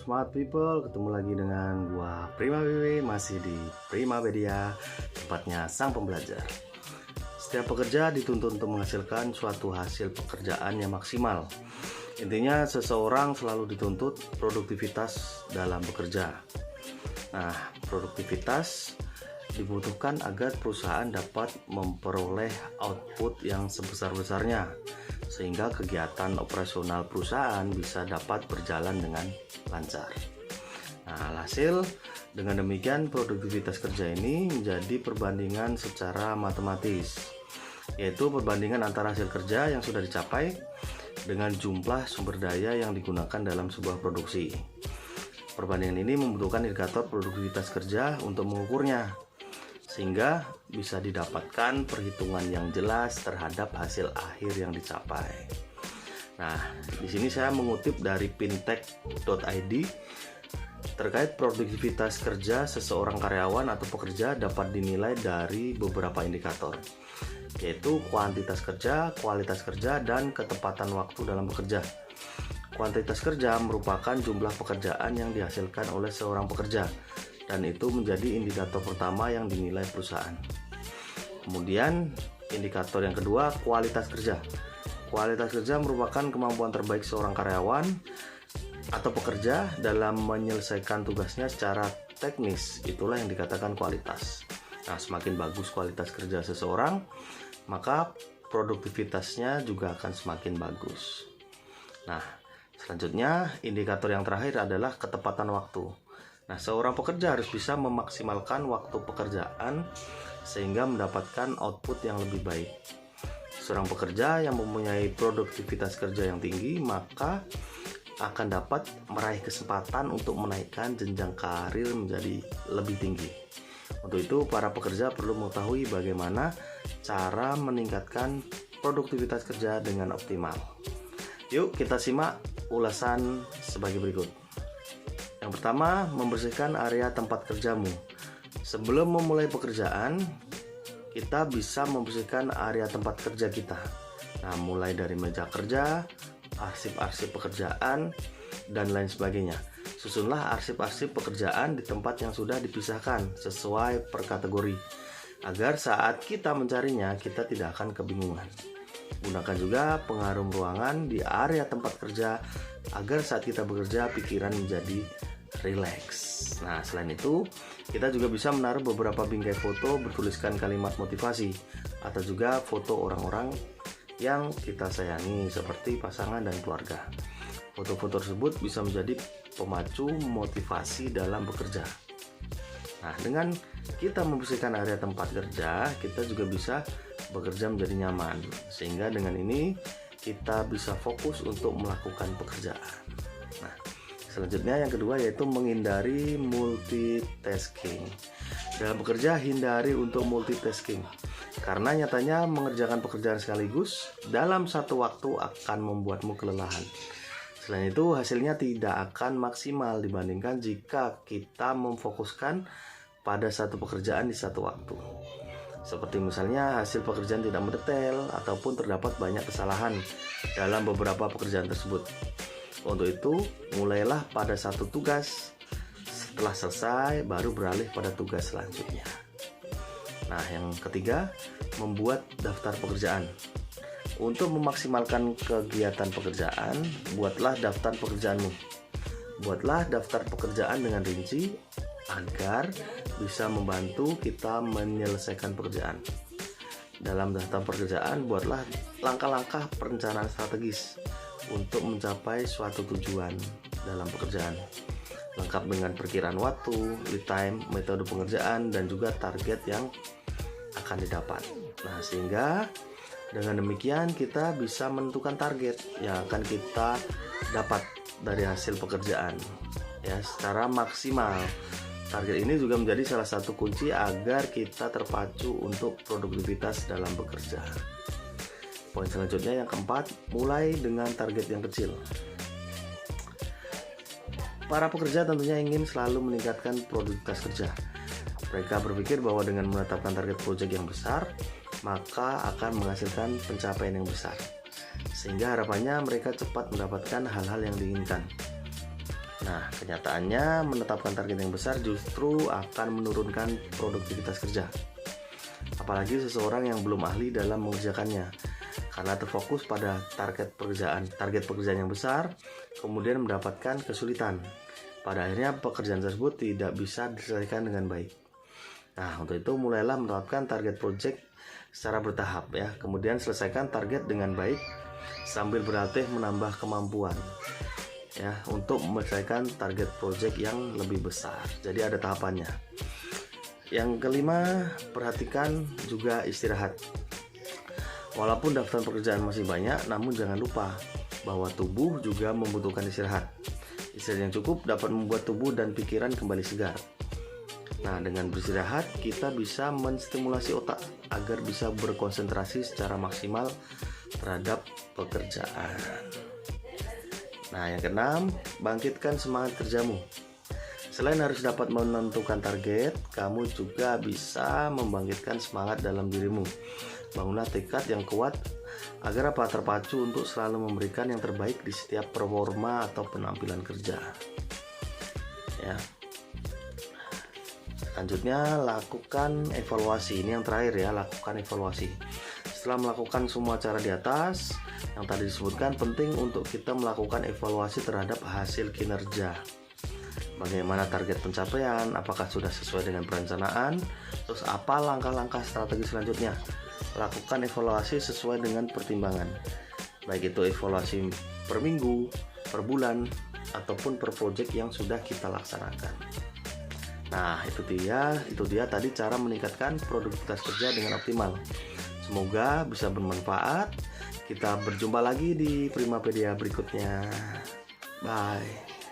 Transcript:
Smart People, ketemu lagi dengan gua Prima WW, masih di Primapedia, tempatnya sang pembelajar. Setiap pekerja dituntut untuk menghasilkan suatu hasil pekerjaan yang maksimal. Intinya seseorang selalu dituntut produktivitas dalam bekerja. Nah, produktivitas dibutuhkan agar perusahaan dapat memperoleh output yang sebesar-besarnya, sehingga kegiatan operasional perusahaan bisa dapat berjalan dengan lancar. Nah, hasil dengan demikian produktivitas kerja ini menjadi perbandingan secara matematis, yaitu perbandingan antara hasil kerja yang sudah dicapai dengan jumlah sumber daya yang digunakan dalam sebuah produksi. Perbandingan ini membutuhkan indikator produktivitas kerja untuk mengukurnya, sehingga bisa didapatkan perhitungan yang jelas terhadap hasil akhir yang dicapai. Nah, di sini saya mengutip dari fintech.id terkait produktivitas kerja seseorang karyawan atau pekerja dapat dinilai dari beberapa indikator, yaitu kuantitas kerja, kualitas kerja, dan ketepatan waktu dalam bekerja. Kuantitas kerja merupakan jumlah pekerjaan yang dihasilkan oleh seorang pekerja, dan itu menjadi indikator pertama yang dinilai perusahaan. Kemudian indikator yang kedua, kualitas kerja. Kualitas kerja merupakan kemampuan terbaik seorang karyawan atau pekerja dalam menyelesaikan tugasnya secara teknis. Itulah yang dikatakan kualitas. Nah, semakin bagus kualitas kerja seseorang, maka produktivitasnya juga akan semakin bagus. Nah, selanjutnya indikator yang terakhir adalah ketepatan waktu. Nah, seorang pekerja harus bisa memaksimalkan waktu pekerjaan sehingga mendapatkan output yang lebih baik. Seorang pekerja yang mempunyai produktivitas kerja yang tinggi, maka akan dapat meraih kesempatan untuk menaikkan jenjang karir menjadi lebih tinggi. Untuk itu, para pekerja perlu mengetahui bagaimana cara meningkatkan produktivitas kerja dengan optimal. Yuk kita simak ulasan sebagai berikut. Yang pertama, membersihkan area tempat kerjamu. Sebelum memulai pekerjaan, kita bisa membersihkan area tempat kerja kita. Nah, mulai dari meja kerja, arsip-arsip pekerjaan, dan lain sebagainya. Susunlah arsip-arsip pekerjaan di tempat yang sudah dipisahkan sesuai per kategori, agar saat kita mencarinya, kita tidak akan kebingungan. Gunakan juga pengharum ruangan di area tempat kerja agar saat kita bekerja pikiran menjadi rileks. Nah, selain itu, kita juga bisa menaruh beberapa bingkai foto bertuliskan kalimat motivasi atau juga foto orang-orang yang kita sayangi seperti pasangan dan keluarga. Foto-foto tersebut bisa menjadi pemacu motivasi dalam bekerja. Nah, dengan kita membersihkan area tempat kerja, kita juga bisa bekerja menjadi nyaman, sehingga dengan ini kita bisa fokus untuk melakukan pekerjaan. Nah, selanjutnya yang kedua yaitu menghindari multitasking. Dalam bekerja, hindari untuk multitasking, karena nyatanya mengerjakan pekerjaan sekaligus dalam satu waktu akan membuatmu kelelahan. Selain itu, hasilnya tidak akan maksimal dibandingkan jika kita memfokuskan pada satu pekerjaan di satu waktu. Seperti misalnya hasil pekerjaan tidak mendetail ataupun terdapat banyak kesalahan dalam beberapa pekerjaan tersebut. Untuk itu, mulailah pada satu tugas. Setelah selesai, baru beralih pada tugas selanjutnya. Nah, yang ketiga, membuat daftar pekerjaan. Untuk memaksimalkan kegiatan pekerjaan, buatlah daftar pekerjaanmu. Buatlah daftar pekerjaan dengan rinci agar bisa membantu kita menyelesaikan pekerjaan. Dalam daftar pekerjaan, buatlah langkah-langkah perencanaan strategis untuk mencapai suatu tujuan dalam pekerjaan, lengkap dengan perkiraan waktu, lead time, metode pengerjaan, dan juga target yang akan didapat. Nah, sehingga dengan demikian kita bisa menentukan target yang akan kita dapat dari hasil pekerjaan ya secara maksimal. Target ini juga menjadi salah satu kunci agar kita terpacu untuk produktivitas dalam bekerja. Poin selanjutnya yang keempat, mulai dengan target yang kecil. Para pekerja tentunya ingin selalu meningkatkan produktivitas kerja. Mereka berpikir bahwa dengan menetapkan target proyek yang besar, maka akan menghasilkan pencapaian yang besar, sehingga harapannya mereka cepat mendapatkan hal-hal yang diinginkan. Nah, kenyataannya menetapkan target yang besar justru akan menurunkan produktivitas kerja. Apalagi seseorang yang belum ahli dalam mengerjakannya. Karena terfokus pada target pekerjaan yang besar, kemudian mendapatkan kesulitan. Pada akhirnya pekerjaan tersebut tidak bisa diselesaikan dengan baik. Nah, untuk itu mulailah menerapkan target project secara bertahap ya. Kemudian selesaikan target dengan baik sambil berlatih menambah kemampuan ya untuk menyelesaikan target project yang lebih besar. Jadi ada tahapannya. Yang kelima, perhatikan juga istirahat. Walaupun daftar pekerjaan masih banyak, namun jangan lupa bahwa tubuh juga membutuhkan istirahat. Istirahat yang cukup dapat membuat tubuh dan pikiran kembali segar. Nah, dengan beristirahat kita bisa menstimulasi otak agar bisa berkonsentrasi secara maksimal terhadap pekerjaan. Nah, yang keenam, bangkitkan semangat kerjamu. Selain harus dapat menentukan target, kamu juga bisa membangkitkan semangat dalam dirimu. Bangunlah tekad yang kuat agar terpacu untuk selalu memberikan yang terbaik di setiap performa atau penampilan kerja. Ya. Selanjutnya, lakukan evaluasi. Ini yang terakhir ya, lakukan evaluasi. Setelah melakukan semua cara di atas yang tadi disebutkan, penting untuk kita melakukan evaluasi terhadap hasil kinerja. Bagaimana target pencapaian, apakah sudah sesuai dengan perencanaan, terus apa langkah-langkah strategi selanjutnya. Lakukan evaluasi sesuai dengan pertimbangan, baik itu evaluasi per minggu, per bulan, ataupun per project yang sudah kita laksanakan. Nah, itu dia tadi cara meningkatkan produktivitas kerja dengan optimal. Semoga bisa bermanfaat. Kita berjumpa lagi di Primapedia berikutnya. Bye.